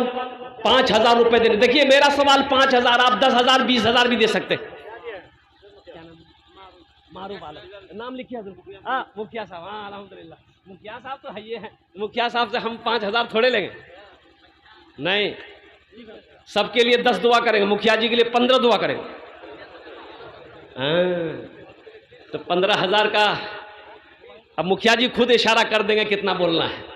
Speaker 1: 5000 रुपए देने। देखिए मेरा सवाल 5000, आप 10,000 20,000 भी दे सकते। मारूफ आलम नाम लिखिए हाँ, मुखिया साहब, हाँ अल्हम्दुलिल्लाह मुखिया साहब तो है, ये है मुखिया साहब से हम 5000 थोड़े लेंगे, नहीं सबके लिए 10 दुआ करेंगे, मुखिया जी के लिए 15 दुआ करेंगे। तो 15,000 का अब मुखिया जी खुद इशारा कर देंगे कितना बोलना है।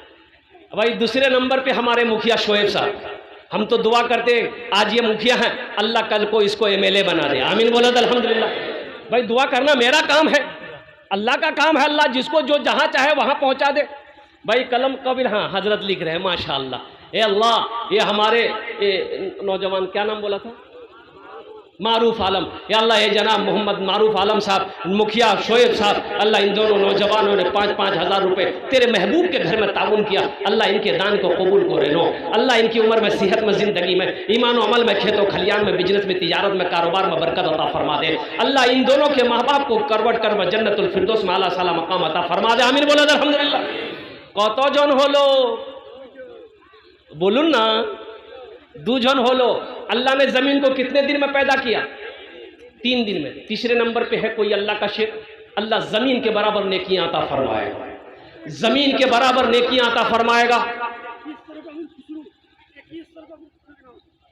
Speaker 1: भाई दूसरे नंबर पे हमारे मुखिया शोएब साहब, हम तो दुआ करते आज ये मुखिया हैं, अल्लाह कल को इसको MLA बना दे, आमीन बोलो तो अल्हम्दुलिल्लाह। भाई दुआ करना मेरा काम है, अल्लाह का काम है, अल्लाह जिसको जो जहाँ चाहे वहाँ पहुँचा दे। भाई कलम कबिल, हाँ हजरत लिख रहे हैं माशाअल्लाह। ए अल्लाह ये हमारे नौजवान क्या नाम बोला था? मारूफ आलम, या अल्लाह ये जनाब मोहम्मद मारूफ आलम साहब, मुखिया शोएब साहब, अल्लाह इन दोनों नौजवानों ने 5-5 हज़ार रुपये तेरे महबूब के घर में ताउन किया, अल्लाह इनके दान को कबूल करे लो, अल्लाह इनकी उम्र में, सेहत में, ज़िंदगी में, ईमान अमल में, खेतों खलियान में, बिजनेस में, तिजारत में, कारोबार में बरकत अता फरमा दे। अल्लाह इन दोनों के माँ बाप को करवट कर जन्नतुल फिरदौस में आला साला मकाम अता फरमा दे, आमीन बोलो अल्हम्दुलिल्लाह। कत जन हलो बोलून ना, 2 जन होलो। अल्लाह ने जमीन को कितने दिन में पैदा किया? 3 दिन में। तीसरे नंबर पे है कोई अल्लाह का शेर, अल्लाह जमीन के बराबर नेकियां अता फरमाएगा, जमीन के बराबर नेकियां अता फरमाएगा।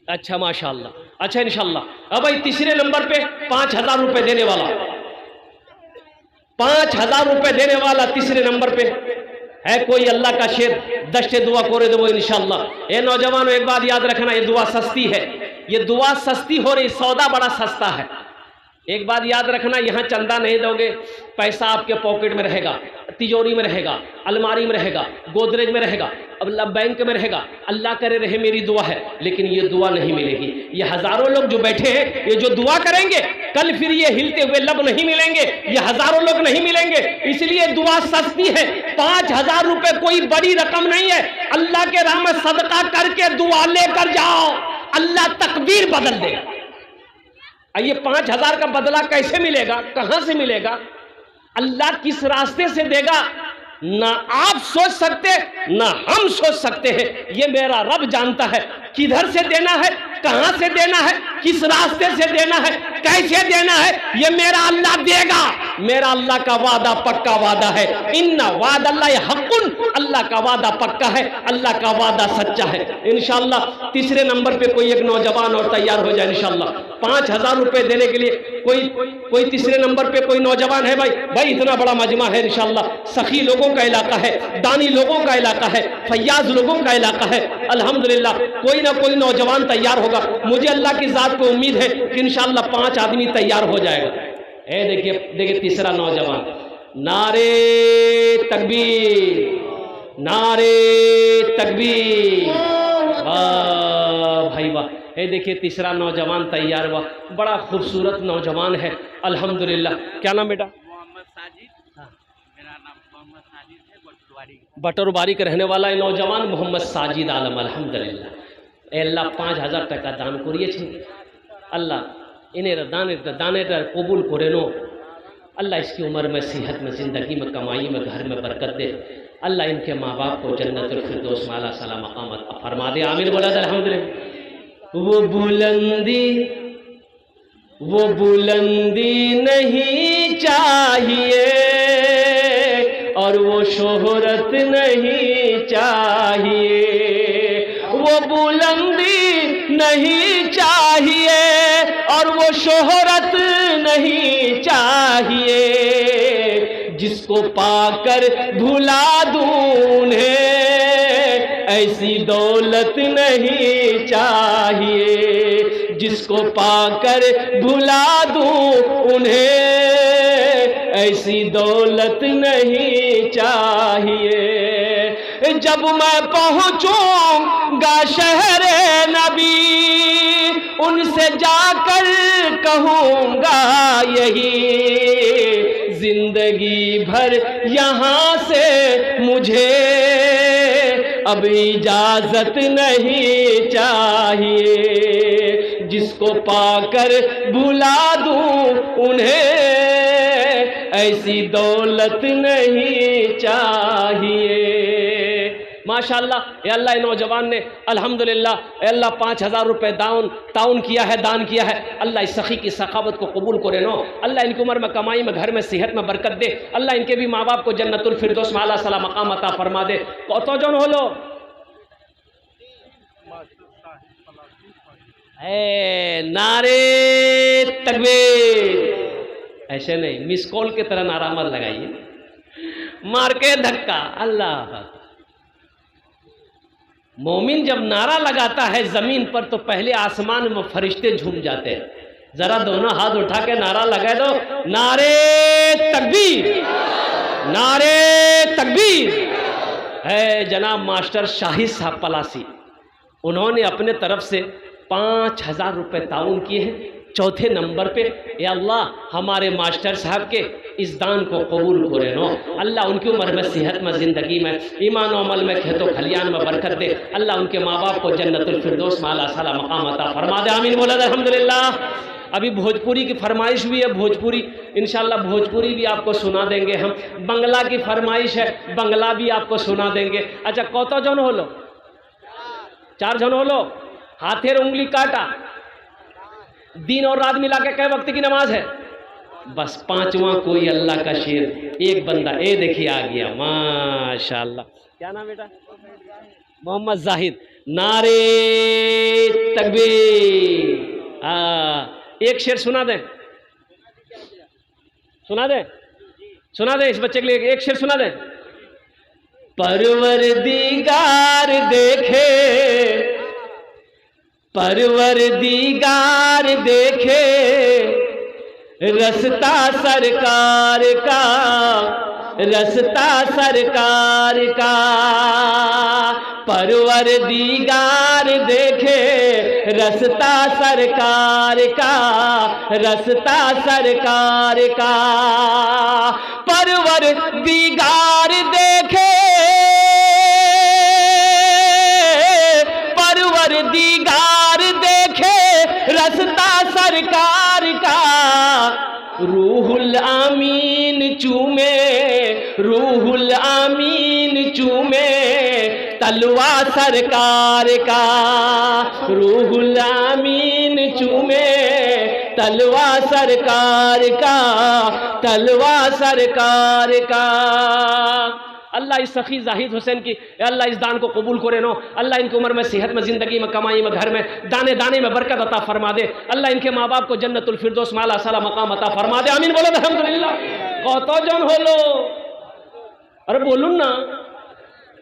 Speaker 1: अच्छा माशाअल्लाह, अच्छा इंशाअल्लाह। अब भाई तीसरे नंबर पे 5000 रुपए देने वाला, 5000 रुपए देने वाला तीसरे नंबर पे है कोई अल्लाह का शेर, 10 दुआ करे दो इंशाअल्लाह। ये नौजवानों एक बात याद रखना, ये दुआ सस्ती है, ये दुआ सस्ती हो रही, सौदा बड़ा सस्ता है। एक बात याद रखना, यहाँ चंदा नहीं दोगे, पैसा आपके पॉकेट में रहेगा, तिजोरी में रहेगा, अलमारी में रहेगा, गोदरेज में रहेगा, अब बैंक में रहेगा। अल्लाह करे रहे, मेरी दुआ है, लेकिन ये दुआ नहीं मिलेगी। ये हजारों लोग जो बैठे हैं, ये जो दुआ करेंगे, कल फिर ये हिलते हुए लब नहीं मिलेंगे, ये हजारों लोग नहीं मिलेंगे। इसलिए दुआ सस्ती है। 5,000 रुपए कोई बड़ी रकम नहीं है। अल्लाह के राह में सदका करके दुआ लेकर जाओ, अल्लाह तकदीर बदल देगा। ये 5,000 का बदला कैसे मिलेगा, कहां से मिलेगा, अल्लाह किस रास्ते से देगा, ना आप सोच सकते ना हम सोच सकते हैं। ये मेरा रब जानता है किधर से देना है, कहां से देना है, किस रास्ते से देना है, कैसे देना है, ये मेरा अल्लाह देगा। मेरा अल्लाह का वादा पक्का वादा है। इन्ना वादा अल्लाह हक़्क़ुन, अल्लाह का वादा पक्का है, अल्लाह का वादा सच्चा है। इंशाअल्लाह तीसरे नंबर पे कोई एक नौजवान और तैयार हो जाए इंशाअल्लाह 5,000 रुपए देने के लिए। कोई तीसरे नंबर पे कोई नौजवान है? भाई इतना बड़ा मजमा है इंशाअल्लाह, सखी लोगों का इलाका है, दानी लोगों का इलाका है, फैयाज लोगों का इलाका है। अल्हम्दुलिल्लाह कोई ना कोई नौजवान तैयार होगा। मुझे अल्लाह की जात पे उम्मीद है कि इंशाअल्लाह 5 आदमी तैयार हो जाएगा। देखिए तीसरा नौजवान, नारे तकबीर, नारे तकबीर, वाह भाई वाह। देखिए तीसरा नौजवान तैयार हुआ, बड़ा खूबसूरत नौजवान है अल्हम्दुलिल्लाह। क्या नाम बेटा?
Speaker 2: मोहम्मद साजिद। मेरा नाम मोहम्मद साजिद है,
Speaker 1: बटरबारी का रहने वाला है नौजवान मोहम्मद साजिद आलम अल्हम्दुलिल्लाह। अल्लाह 5,000 টাকা দান করিয়েছেন, अल्लाह इन्हें दाने कबूल करे नो। अल्लाह इसकी उम्र में, सेहत में, ज़िंदगी में, कमाई में, घर में बरकत दे। अल्लाह इनके माँ बाप को जन्नतुल फिरदौस में आला सला मकाम फरमा दे। आमीन बोला अल्हम्दुलिल्लाह। वो बुलंदी नहीं चाहिए और वो शोहरत नहीं चाहिए, वो बुलंदी नहीं चाहिए और वो शोहरत नहीं चाहिए, जिसको पाकर भुला दूं उन्हें ऐसी दौलत नहीं चाहिए, जिसको पाकर भुला दूं उन्हें ऐसी दौलत नहीं चाहिए। जब मैं पहुंचूंगा शहरे नबी, उनसे जाकर कहूंगा यही, जिंदगी भर यहाँ से मुझे अब इजाजत नहीं चाहिए, जिसको पाकर भुला दूं उन्हें ऐसी दौलत नहीं चाहिए। माशाअल्लाह ये अल्लाह नौजवान ने अल्हम्दुलिल्लाह अल्लाह 5,000 रुपये ताउन किया है, दान किया है। अल्लाह इस सखी की सखावत को कबूल करे नो। अल्लाह इनकी उम्र में, कमाई में, घर में, सेहत में बरकत दे। अल्लाह इनके भी माँ बाप को जन्नतुल फिरदौस में आला सला मकाम अता फरमा दे। कतजन हलो? नारे तकबीर। ऐसे नहीं, मिस कॉल की तरह नारा मत लगाइए, मार के धक्का। अल्लाह मोमिन जब नारा लगाता है जमीन पर तो पहले आसमान में फरिश्ते झूम जाते हैं। जरा दोनों हाथ उठा के नारा लगा दो, नारे तकबीर, नारे तकबीर। है जनाब मास्टर शाहिद साहब पलासी, उन्होंने अपने तरफ से 5,000 रुपये ताउन किए हैं। चौथे नंबर पे या अल्लाह हमारे मास्टर साहब के इस दान को कबूल करे नो। अल्लाह उनकी उम्र में, सेहत में, ज़िंदगी में, ईमान और अमल में, खेतों खलियान में बरकत दे। अल्लाह उनके माँ बाप को जन्नतुल फिरदौस में आला सला मकाम अता फरमा दे। आमीन बोला अल्हम्दुलिल्लाह। अभी भोजपुरी की फरमाइश भी है, भोजपुरी इंशाल्लाह भोजपुरी भी आपको सुना देंगे हम। बंगला की फरमाइश है, बंगला भी आपको सुना देंगे। अच्छा कत जन होलो? 4 जन होलो। हाथेर उंगली काटा। दिन और रात मिला के कै वक्त की नमाज है? बस 5वां कोई अल्लाह का शेर, एक बंदा। देखिए आ गया माशाअल्लाह। क्या नाम बेटा? मोहम्मद जाहिद। नारे तकबीर। एक शेर सुना दें, सुना दें, सुना दें इस बच्चे के लिए एक शेर सुना दें। परवरदिगार देखे, परवरदिगार देखे रस्ता सरकार का, रस्ता सरकार का, परवरदिगार देखे रस्ता सरकार का, रस्ता सरकार का, परवरदिगार देखे, परवरदिगार देखे रस्ता सरकार का, रूहुल आमीन चूमे, रूहुल आमीन चूमे तलवा सरकार का, रूहुल आमीन चूमे तलवा सरकार का, तलवा सरकार का। अल्लाह इस सखी जाहिद हुसैन की अल्लाह इस दान को कबूल करे नो। अल्लाह इनकी उम्र में, सेहत में, ज़िंदगी में, कमाई में, घर में, दाने दाने में बरकत अता फरमा दे। अल्लाह इनके माँ बाप को जन्नतुल फिरदौस माला साला मकाम अता फरमा दे। आमीन बोलो अल्हम्दुलिल्लाह। कत जन हलो? अरे बोलून ना,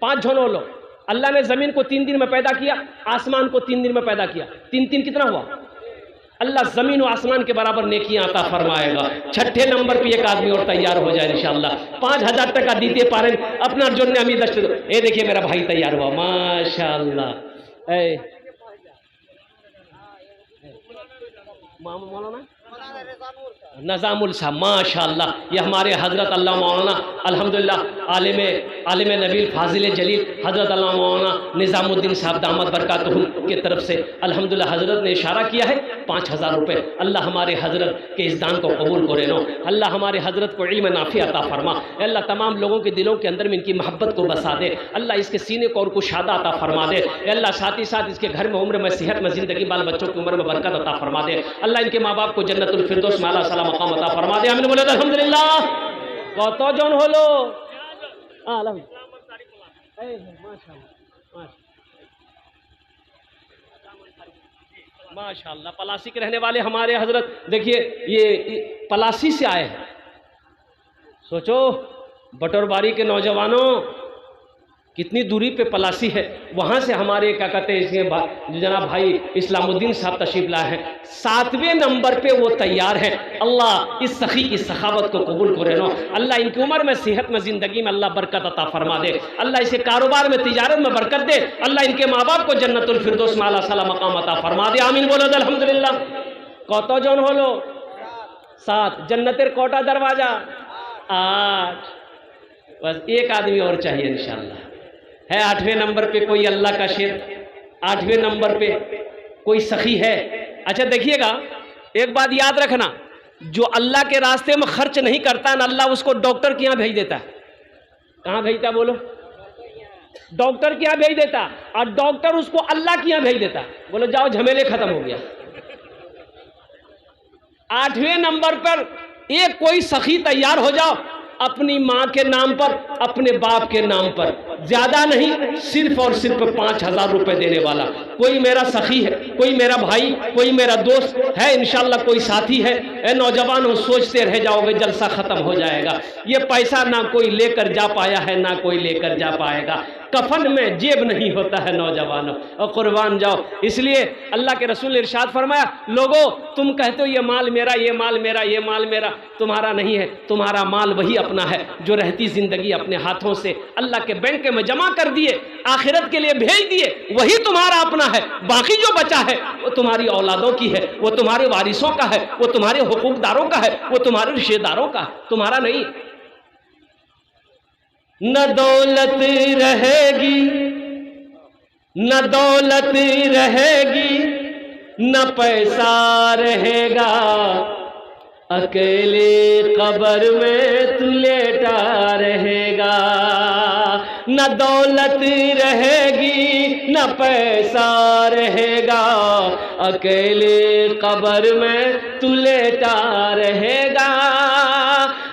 Speaker 1: 5 जन हलो। अल्लाह ने ज़मीन को 3 दिन में पैदा किया, आसमान को 3 दिन में पैदा किया। 3 कितना हुआ? अल्लाह ज़मीन और आसमान के बराबर नेकियां अता फरमाएगा। 6ठे नंबर पे एक आदमी और तैयार हो जाए इंशाअल्लाह। 5000 टका दीते पारें अपना जो ने अमी दस्त। ये देखिए मेरा भाई तैयार हुआ माशाअल्लाह। मौलाना नज़ामुल साहब माशाअल्लाह, ये हमारे हज़रत अल्लाह मौलाना अल्हम्दुलिल्लाह आलिम नबील फाजिल जलील हज़रत अल्लाह मौलाना निज़ामुद्दीन साहब दामद बरकातुहुम के तरफ से अल्हम्दुलिल्लाह हज़रत ने इशारा किया है 5000 रुपये। अल्लाह हमारे हज़रत के इस दान को कबूल करे नो। अल्लाह हमारे हज़रत को इल्म नाफ़ी अता फरमा। अल्लाह तमाम लोगों के दिलों के अंदर में इनकी मोहब्बत को बसा दे। अल्लाह इसके सीने को और कुशादा अता फरमा दे। अल्लाह साथ ही साथ इसके घर में, उम्र में, सेहत में, ज़िंदगी, बाल बच्चों की उम्र में बरकत अता फरमा दे। अल्लाह इनके माँ बाप को जन्नतुल फिरदौस माला साला मकाम अता फरमा दे। आमीन बोले अल्हम्दुलिल्लाह। कत जन हलो? माशाअल्लाह पलासी के रहने वाले हमारे हजरत, देखिए ये पलासी से आए हैं। सोचो बटोरबारी के नौजवानों, कितनी दूरी पे पलासी है। वहाँ से हमारे क्या कहते हैं इसके जनाब भाई इस्लामुद्दीन साहब तशरीफ लाए हैं। 7वें नंबर पे वो तैयार हैं। अल्लाह इस सखी की सखावत को कबूल करे नो। अल्लाह इनकी उम्र में, सेहत में, ज़िंदगी में अल्लाह बरकत अता फरमा दे। अल्लाह इसे कारोबार में, तिजारत में बरकत दे। अल्लाह इनके माँ बाप को जन्नतुल फिरदौस माला साला मकाम अता फरमा दे। आमीन बोलो अल्हम्दुलिल्लाह। कत जन हलो? 7। जन्नतेर कोटा दरवाजा 8। बस एक आदमी और चाहिए इंशाअल्लाह। है 8वें नंबर पे कोई अल्लाह का शेर? 8वें नंबर पे कोई सखी है? अच्छा देखिएगा, एक बात याद रखना, जो अल्लाह के रास्ते में खर्च नहीं करता ना, अल्लाह उसको डॉक्टर के यहाँ भेज देता है। कहाँ भेजता बोलो? डॉक्टर के यहाँ भेज देता, और डॉक्टर उसको अल्लाह के यहाँ भेज देता। बोलो जाओ झमेले खत्म हो गया। 8वें नंबर पर एक कोई सखी तैयार हो जाओ, अपनी माँ के नाम पर, अपने बाप के नाम पर, ज्यादा नहीं, सिर्फ और सिर्फ 5000 रुपए देने वाला। कोई मेरा सखी है, कोई मेरा भाई, कोई मेरा दोस्त है, इंशाल्लाह कोई साथी है। ए नौजवानों, सोचते रह जाओगे, जलसा खत्म हो जाएगा। ये पैसा ना कोई लेकर जा पाया है, ना कोई लेकर जा पाएगा। कफन में जेब नहीं होता है नौजवानों, और कुर्बान जाओ। इसलिए अल्लाह के रसूल ने इरशाद फरमाया, लोगों तुम कहते हो ये माल मेरा, ये माल मेरा, ये माल मेरा, तुम्हारा नहीं है। तुम्हारा माल वही अपना है जो रहती जिंदगी अपने हाथों से अल्लाह के बैंक में जमा कर दिए, आखिरत के लिए भेज दिए, वही तुम्हारा अपना है। बाकी जो बचा है वो तुम्हारी औलादों की है, वो तुम्हारे वारिसों का है, वो तुम्हारे हुकूकदारों का है, वो तुम्हारे रिश्तेदारों का है, तुम्हारा नहीं। न दौलत रहेगी, न दौलत रहेगी, न पैसा रहेगा, अकेले कब्र में तू लेटा रहेगा। न दौलत रहेगी, न पैसा रहेगा, अकेले कब्र में तू लेटा रहेगा।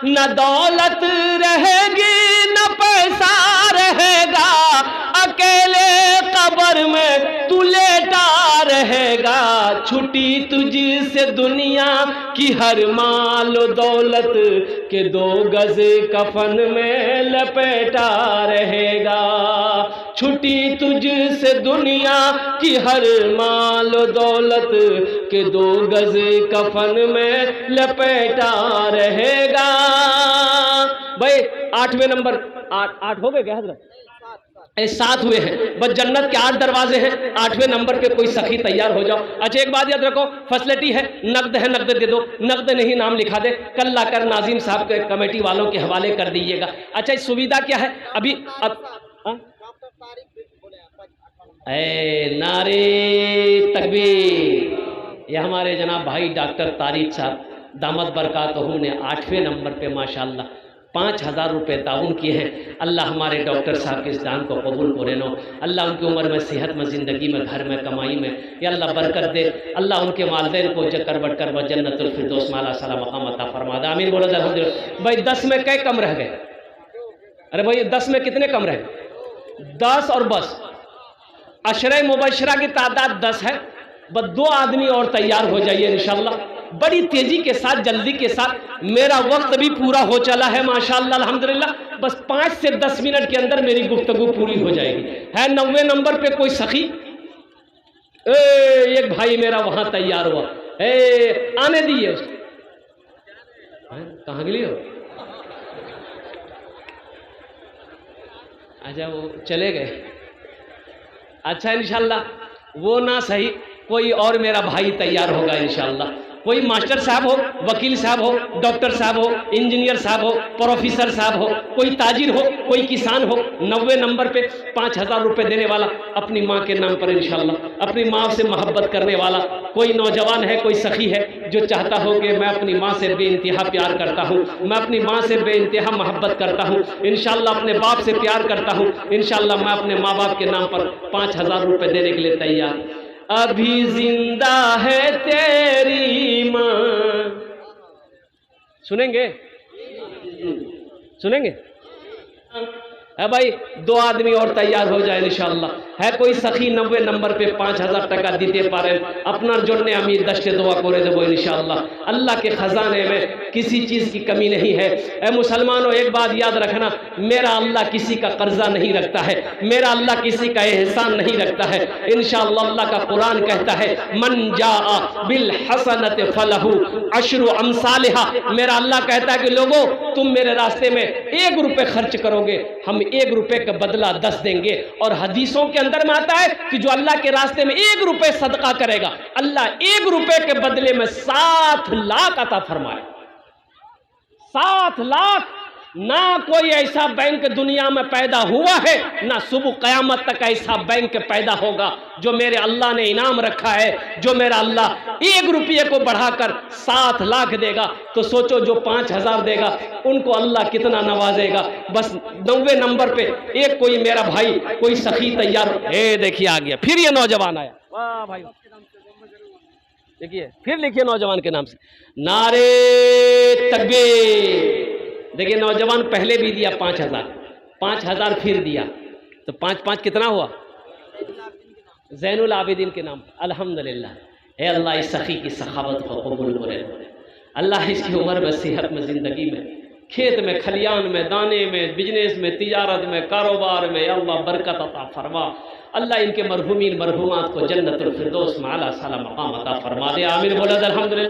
Speaker 1: न दौलत रहेगी, न पैसा रहेगा, अकेले कब्र में तू लेटा रहेगा। छुट्टी तुझसे दुनिया की हर माल दौलत के 2 गज कफन में लपेटा रहेगा। छुटी तुझसे दुनिया की हर माल दौलत के 2 गज कफन में लपेटा रहेगा। भाई 8वें नंबर, 8 हो गए क्या हजरत? 7 हुए हैं, बस जन्नत के 8 दरवाजे हैं, 8वें नंबर पे कोई सखी तैयार हो जाओ। अच्छा एक बात याद रखो, फैसिलिटी है नकद दे दो, नकद नहीं नाम लिखा दे, कल लाकर नाजिम साहब के कमेटी वालों के हवाले कर दीजिएगा। अच्छा इस सुविधा क्या है अभी नारे तकबीर, ये हमारे जनाब भाई डॉक्टर तारिक साहब दामद बरकातहू ने 8वें नंबर पे माशाल्लाह 5000 रुपये ताउन किए हैं। अल्लाह हमारे डॉक्टर साहब के इस दान को कबूल करे नो, अल्लाह उनकी उम्र में, सेहत में, ज़िंदगी में, घर में, कमाई में या अल्लाह बरकत दे। अल्लाह उनके वालिदैन को करवट कर जन्नतुल फिरदौस माला सला मकाम अता फरमा दे। आमीन बोलो अल्हम्दुलिल्लाह। भाई 10 में कई कम रह गए? अरे भाई 10 में कितने कम रहे? 10 और बस अशरे मुबशरा की तादाद 10 है, बस 2 आदमी और तैयार हो जाइए इंशाल्लाह, बड़ी तेजी के साथ, जल्दी के साथ। मेरा वक्त भी पूरा हो चला है माशाल्लाह अल्हम्दुलिल्लाह, बस 5 से 10 मिनट के अंदर मेरी गुफ्तगू पूरी हो जाएगी। है 90वें नंबर पे कोई सखी? एक भाई मेरा वहां तैयार हुआ, आने दिए उसको। कहाँ के लिए हो? अच्छा वो चले गए। अच्छा इंशाल्लाह वो ना सही, कोई और मेरा भाई तैयार होगा इंशाल्लाह। कोई मास्टर साहब हो, वकील साहब हो, डॉक्टर साहब हो, इंजीनियर साहब हो, प्रोफेसर साहब हो, कोई ताजिर हो, कोई किसान हो, 90वें नंबर पे 5000 रुपये देने वाला अपनी माँ के नाम पर इंशाल्लाह, अपनी माँ से मोहब्बत करने वाला कोई नौजवान है, कोई सखी है जो चाहता हो कि मैं अपनी माँ से बेइंतहा प्यार करता हूँ, मैं अपनी माँ से बेइंतहा मोहब्बत करता हूँ, इंशाल्लाह अपने बाप से प्यार करता हूँ, इंशाल्लाह मैं अपने माँ बाप के नाम पर 5000 रुपये देने के लिए तैयार। अभी जिंदा है तेरी माँ, सुनेंगे? सुनेंगे? है भाई 2 आदमी और तैयार हो जाए इंशाल्लाह। है कोई सखी 90 नंबर पे 5000 टका दीते पारे अपना जोड़ने अमीर दस्ते दुआ करे देवो इंशाल्लाह। अल्लाह के खजाने में किसी चीज़ की कमी नहीं है। ए मुसलमानों एक बात याद रखना, मेरा अल्लाह किसी का कर्जा नहीं रखता है, मेरा अल्लाह किसी का एहसान नहीं रखता है इंशाल्लाह। अल्लाह का कुरान कहता है मन जाआ बिल हसनत फलहू अशरु अमसालिहा। मेरा अल्लाह कहता है कि लोगों तुम मेरे रास्ते में 1 रुपये खर्च करोगे, हम 1 रुपये का बदला 10 देंगे। और हदीसों के अंदर में आता है कि जो अल्लाह के रास्ते में 1 रुपये सदका करेगा, अल्लाह 1 रुपये के बदले में 7 लाख अता फरमाए। 7 लाख। ना कोई ऐसा बैंक दुनिया में पैदा हुआ है, ना सुबह क़यामत तक ऐसा बैंक पैदा होगा जो मेरे अल्लाह ने इनाम रखा है, जो मेरा अल्लाह 1 रुपये को बढ़ाकर 7 लाख देगा। तो सोचो जो 5000 देगा उनको अल्लाह कितना नवाजेगा। बस 90वें नंबर पे एक कोई मेरा भाई, कोई सखी तैयार। देखिए आ गया फिर ये नौजवान आया, वाह भाई देखिए फिर लिखिए नौजवान के नाम से नारे तकबीर। देखिए नौजवान पहले भी दिया 5000 फिर दिया, तो 5 कितना हुआ? ज़ैनुल आबिदीन के नाम। अल्हम्दुलिल्लाह। हे अल्लाह इस सखी की सखावत को कबूल करे, अल्लाह इसकी उम्र में, सेहत में, ज़िंदगी में, खेत में, खलियान में, दाने में, बिजनेस में, तिजारत में, कारोबार में अल्लाह बरकत अता फरमा। अल्लाह इनके मरहूमीन मरहूमात को जन्नतुल फिरदौस माला साला मकाम अता फरमा दे। आमीन बोला अल्हम्दुलिल्लाह।